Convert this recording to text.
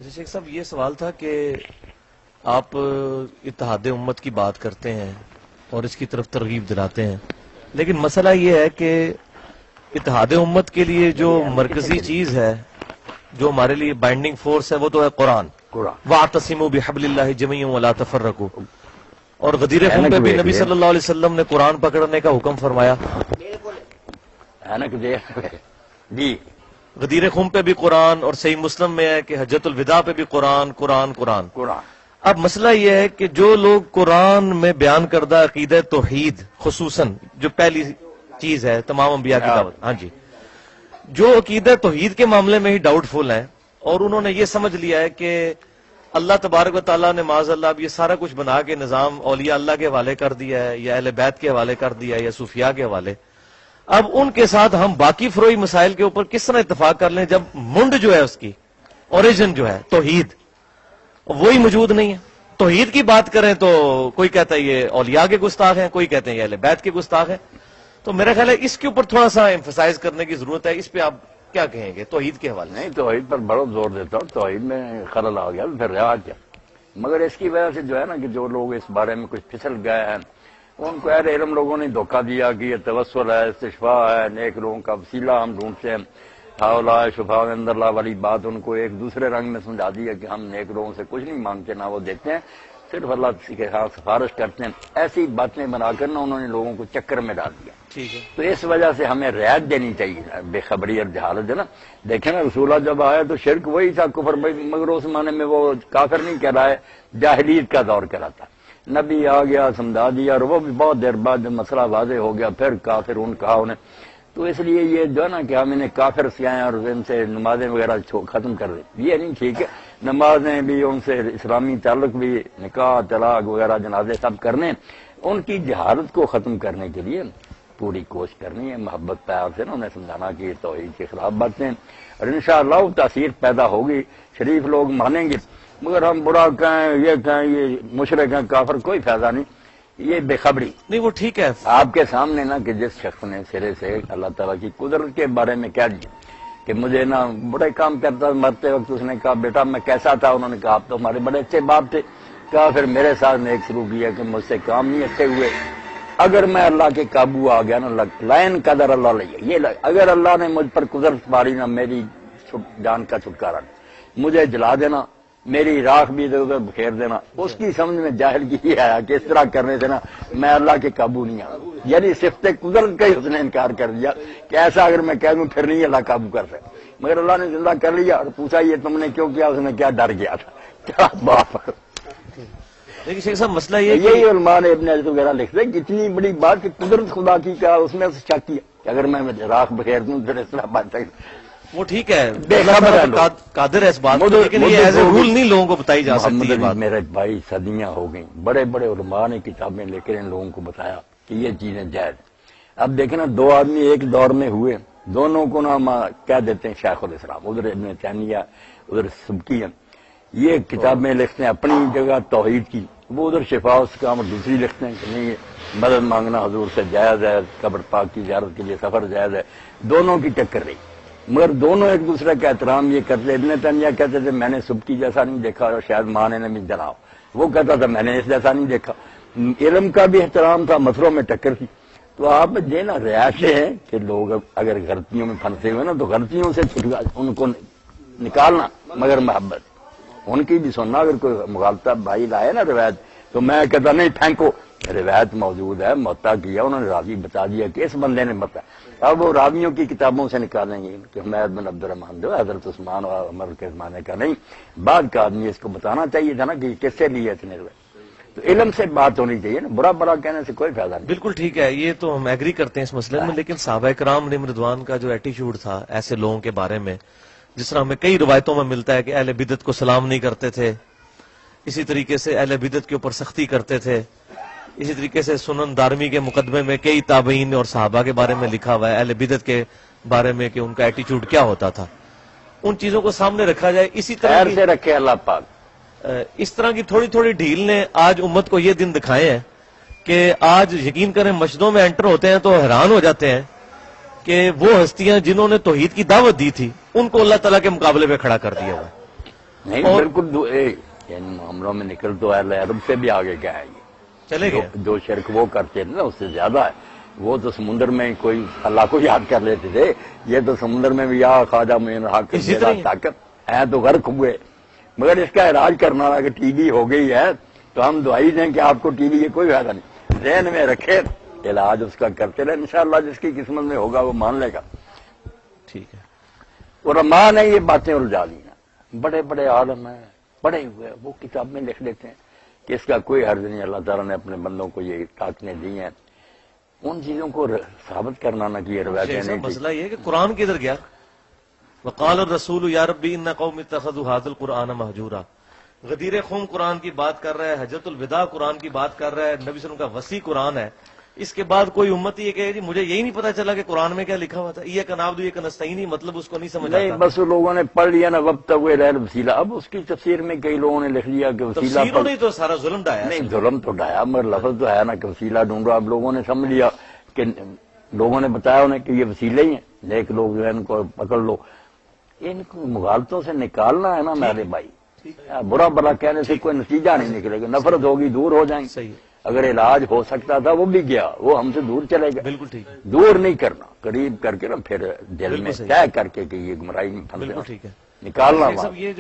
شیخ صاحب یہ سوال تھا کہ آپ اتحاد امت کی بات کرتے ہیں اور اس کی طرف ترغیب دلاتے ہیں، لیکن مسئلہ یہ ہے کہ اتحاد امت کے لیے جو مرکزی چیز ہے، جو ہمارے لیے بائنڈنگ فورس ہے، وہ تو ہے قرآن۔ وَاعْتَصِمُوا بِحَبْلِ اللَّهِ جَمِيعًا وَلَا تَفَرَّقُوا، اور غدیر خم پہ بھی نبی صلی اللہ علیہ وسلم نے قرآن پکڑنے کا حکم فرمایا۔ جی غدیر خم پہ بھی قرآن، اور صحیح مسلم میں ہے کہ حجۃ الوداع پہ بھی قرآن قرآن قرآن۔ اب مسئلہ یہ ہے کہ جو لوگ قرآن میں بیان کردہ عقیدہ توحید خصوصاً جو پہلی چیز ہے تمام انبیاء کی دعوت، ہاں جی، جو عقیدہ توحید کے معاملے میں ہی ڈاؤٹ فل ہیں، اور انہوں نے یہ سمجھ لیا ہے کہ اللہ تبارک و تعالیٰ نے معاذ اللہ اب یہ سارا کچھ بنا کے نظام اولیاء اللہ کے حوالے کر دیا ہے، یا اہل بیت کے حوالے کر دیا ہے، یا صوفیاء کے حوالے، اب ان کے ساتھ ہم باقی فروعی مسائل کے اوپر کس طرح اتفاق کر لیں جب منڈ جو ہے اس کی اوریجن جو ہے توحید وہی موجود نہیں ہے۔ توحید کی بات کریں تو کوئی کہتا ہے یہ اولیاء کے گستاخ ہیں، کوئی کہتے ہیں یہ اہل بیت کے گستاخ ہیں، تو میرا خیال ہے اس کے اوپر تھوڑا سا ایمفسائز کرنے کی ضرورت ہے۔ اس پہ آپ کیا کہیں گے توحید کے حوالے؟ نہیں، توحید پر بڑا زور دیتا ہوں، توحید میں خلل آ گیا پھر رہا کیا، مگر اس کی وجہ سے جو ہے نا کہ جو لوگ اس بارے میں کچھ پھسل گئے ہیں ان کو اہل علم لوگوں نے دھوکہ دیا کہ یہ توسل ہے، استشفاء ہے، نیک لوگوں کا وسیلہ ہم ڈھونڈتے ہیں، ہاؤلا شفاء عند اللہ والی بات ان کو ایک دوسرے رنگ میں سمجھا دیا کہ ہم نیک لوگوں سے کچھ نہیں مانگتے، نہ وہ دیتے ہیں، صرف اللہ کے ساتھ سفارش کرتے ہیں۔ ایسی باتیں بنا کر نا انہوں نے لوگوں کو چکر میں ڈال دیا۔ ٹھیک ہے، تو اس وجہ سے ہمیں رعایت دینی چاہیے، بے خبری اور جہالت ہے نا۔ دیکھیں نا رسول اللہ جب آیا تو شرک وہی تھا، کفر مگر اس زمانے میں وہ کافر نہیں کہہ رہا ہے، جاہلیت کا دور کہہ رہا تھا۔ نبی آ گیا سمجھا دیا، اور وہ بھی بہت دیر بعد جب مسئلہ واضح ہو گیا پھر کافر ان کہا انہیں۔ تو اس لیے یہ جو ہے نا کہ ہم انہیں کافر سے آئیں اور ان سے نمازیں وغیرہ ختم کر دیں، یہ نہیں ٹھیک ہے۔ نمازیں بھی ان سے اسلامی تعلق بھی، نکاح طلاق وغیرہ جنازے سب کرنے، ان کی جہالت کو ختم کرنے کے لیے پوری کوشش کرنی ہے، محبت پیار سے نا انہیں سمجھانا کہ یہ توحید کے خلاف باتیں، اور انشاءاللہ وہ تاثیر پیدا ہوگی، شریف لوگ مانیں گے۔ مگر ہم برا کہیں، یہ کہیں یہ مشرک ہیں کافر، کوئی فائدہ نہیں، یہ بے خبری نہیں وہ ٹھیک ہے۔ آپ کے سامنے نا کہ جس شخص نے سرے سے اللہ تعالیٰ کی قدرت کے بارے میں کہہ دیا کہ مجھے نا بڑے کام کرتا، مرتے وقت اس نے کہا بیٹا میں کیسا تھا، انہوں نے کہا آپ تو ہمارے بڑے اچھے باپ تھے، کہا پھر میرے ساتھ نے ایک شروع کیا کہ مجھ سے کام نہیں اچھے ہوئے، اگر میں اللہ کے قابو آ گیا نا لائن قدر اللہ لے، یہ اگر اللہ نے مجھ پر قدرت ماری نا میری جان کا چھٹکارا نہیں، مجھے جلا دینا، میری راکھ بھی ادھر ادھر بکھیر دینا، اس کی سمجھ میں جاہل کی یہ آیا کہ اس طرح کرنے سے نا میں اللہ کے قابو نہیں آ، یعنی صفت قدرت کا ہی اس نے انکار کر دیا کہ ایسا اگر میں کہہ دوں پھر نہیں اللہ قابو کر سکتا، مگر اللہ نے زندہ کر لیا اور پوچھا یہ تم نے کیوں کیا، اس نے کیا ڈر گیا تھا، کیا باپ۔ لیکن شیخ صاحب مسئلہ یہ یہی علماء نے ابن حجر وغیرہ لکھتے ہیں کہ اتنی بڑی بات کہ قدرت خدا کی کیا، اس نے اسے شک کیا کہ اگر میں راکھ بکھیر دوں پھر اس طرح بات سکتا، وہ ٹھیک ہے، بے خبر ہے قادر ہے اس بات کو، لیکن یہ ایز اے رول نہیں لوگوں کو بتائی جا سکتی ہے بات۔ میرے بھائی صدیاں ہو گئیں، بڑے بڑے علماء نے کتابیں لے کر ان لوگوں کو بتایا کہ یہ چیزیں جائز۔ اب دیکھیں نا دو آدمی ایک دور میں ہوئے، دونوں کو نا کہہ دیتے ہیں شیخ الاسلام، ادھر ابن تیمیہ ادھر سبکی، یہ کتابیں لکھتے ہیں اپنی جگہ توحید کی، وہ ادھر شفا اس کا اور دوسری لکھتے ہیں کہ نہیں مدد مانگنا حضور سے جائز ہے، قبر پاک کی زیارت کے لیے سفر جائز ہے، دونوں کی ٹکر رہی، مگر دونوں ایک دوسرے کا احترام یہ کرتے۔ ابن تیمیہ کہتے تھے میں نے سبکی جیسا نہیں دیکھا، اور شاید ماں نے بھی جناب، وہ کہتا تھا میں نے اس جیسا نہیں دیکھا، علم کا بھی احترام تھا، مسئلوں میں ٹکر تھی۔ تو آپ یہ نا رعایتیں ہیں کہ لوگ اگر غلطیوں میں پھنسے ہوئے نا تو غلطیوں سے ان کو نکالنا، مگر محبت ان کی بھی سننا۔ اگر کوئی مغالطہ بھائی لائے نا روایت تو میں کہتا نہیں پھینکو، روایت موجود ہے، متا کیا انہوں نے، راوی بتا دیا کہ اس بندے نے بتا، اب وہ راویوں کی کتابوں سے نکالیں گے کہ حمید بن عبد الرحمن جو حضرت عثمان اور عمر کے زمانے کا نہیں، بعد کا آدمی، اس کو بتانا چاہیے تھا نا کہ کس سے لیے اتنے روایت۔ تو علم سے بات ہونی چاہیے نا، برا برا کہنے سے کوئی فائدہ نہیں۔ بالکل ٹھیک ہے، یہ تو ہم ایگری کرتے ہیں اس مسئلے میں، لیکن صحابہ کرام علیہم رضوان کا جو ایٹیچیوڈ تھا ایسے لوگوں کے بارے میں، جس طرح ہمیں کئی روایتوں میں ملتا ہے کہ اہل بدعت کو سلام نہیں کرتے تھے، اسی طریقے سے اہل بدعت کے اوپر سختی کرتے تھے، اسی طریقے سے سنن دارمی کے مقدمے میں کئی تابعین اور صحابہ کے بارے میں لکھا ہوا ہے اہل بدعت کے بارے میں کہ ان کا ایٹیچیوڈ کیا ہوتا تھا، ان چیزوں کو سامنے رکھا جائے۔ اسی طرح خیر سے رکھے اللہ پاک، اس طرح کی تھوڑی تھوڑی ڈھیل نے آج امت کو یہ دن دکھائے ہیں کہ آج یقین کریں مسجدوں میں انٹر ہوتے ہیں تو حیران ہو جاتے ہیں کہ وہ ہستیاں جنہوں نے توحید کی دعوت دی تھی ان کو اللہ تعالیٰ کے مقابلے پہ کھڑا کر دیا ہوا ہے۔ نہیں اور بالکل ان معاملوں میں نکل تو اہل عرب سے بھی آگے کیا ہے یہ چلے گئے. جو شرک وہ کرتے تھے نا اس سے زیادہ ہے. وہ تو سمندر میں کوئی اللہ کو یاد کر لیتے تھے، یہ تو سمندر میں بھی یا خواجہ معین حق اسی طرح ہی. طاقت ہے تو غرق ہوئے. مگر اس کا علاج کرنا رہا کہ ٹی بی ہو گئی ہے تو ہم دعائی دیں کہ آپ کو ٹی بی کی کوئی فائدہ نہیں، ذہن میں رکھے علاج اس کا کرتے رہے، انشاءاللہ جس کی قسمت میں ہوگا وہ مان لے گا. ٹھیک ہے. علماء نے یہ باتیں الجھا دی ہیں، بڑے بڑے عالم ہیں پڑھے ہوئے، وہ کتاب میں لکھ دیتے ہیں کہ اس کا کوئی حرج نہیں، اللہ تعالیٰ نے اپنے بندوں کو یہ طاقتیں دی ہیں. ان چیزوں کو ثابت کرنا نہ کہ یہ روایتیں شیخ صاحب نہیں تھی. مسئلہ یہ ہے کہ قرآن کدھر گیا؟ وقال الرسول یا ربی ان قوم اتخذوا هذا القرآن مہجورا. غدیر خم قرآن کی بات کر رہا ہے، حجۃ الوداع قرآن کی بات کر رہا ہے، نبی صلی اللہ علیہ وسلم کا وسیع قرآن ہے. اس کے بعد کوئی امتی یہ کہے جی مجھے یہی نہیں پتا چلا کہ قرآن میں کیا لکھا ہوا تھا، یہ کنابدو یہ کنستعینی، مطلب اس کو نہیں سمجھ نہیں آتا. بس لوگوں نے پڑھ لیا نا وقت ہوئے غیر وسیلہ. اب اس کی تفسیر میں کئی لوگوں نے لکھ لیا کہ وسیلہ تفسیروں نے تو سارا ظلم ڈایا. نہیں ظلم تو ڈایا مگر لفظ تو ہے نا کہ وسیلہ ڈھونڈو. اب لوگوں نے سمجھ لیا کہ لوگوں نے بتایا انہیں کہ یہ وسیلے ہی ہیں، نیک لوگ جو ہے ان کو پکڑ لو. ان کو مغالطوں سے نکالنا ہے نا میرے بھائی. برا بلا کہنے سے کوئی نتیجہ نہیں نکلے گا، نفرت ہوگی، دور ہو جائیں گے. صحیح ہے. اگر علاج ہو سکتا تھا وہ بھی گیا، وہ ہم سے دور چلے گا. بالکل ٹھیک ہے. دور نہیں کرنا، قریب کر کے نا پھر دل بالکل میں صحیح. طے کر کے کہ یہ گمراہی میں بالکل پھنسے ٹھیک ہے. نکالنا شیخ وہاں. صاحب یہ جو